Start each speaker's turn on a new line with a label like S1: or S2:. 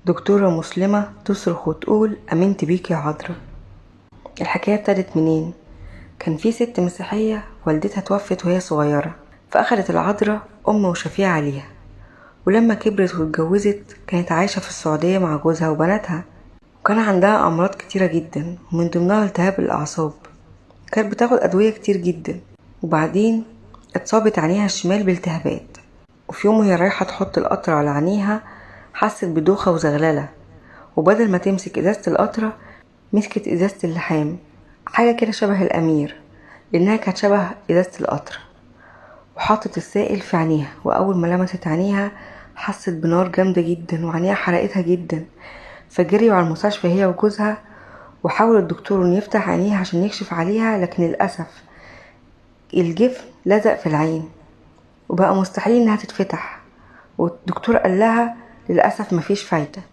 S1: دكتورة مسلمة تصرخ وتقول أمنت بيك يا عذرا. الحكاية ابتدت منين؟ كان في ست مسيحية والدتها توفت وهي صغيرة، فأخدت العذرا أم وشفيعة عليها، ولما كبرت واتجوزت كانت عايشة في السعودية مع جوزها وبناتها، وكان عندها أمراض كتيرة جدا ومن ضمنها التهاب الأعصاب. كانت بتاخد أدوية كتير جدا، وبعدين اتصابت عينيها الشمال بالتهابات، وفي يوم وهي رايحة تحط القطرة على عينيها حست بدوخة وزغللة، وبدل ما تمسك ازازة القطرة مسكت ازازة اللحام، حاجة كده شبه الامير لانها كانت شبه ازازة القطرة، وحطت السائل في عينيها، واول ما لمست عينيها حست بنار جامدة جدا وعينيها حرقتها جدا، فجريوا على المستشفى هي وجوزها، وحاول الدكتور ان يفتح عينيها عشان يكشف عليها، لكن للأسف الجفن لزق في العين وبقى مستحيل انها تتفتح، والدكتور قال لها للأسف مفيش فايدة.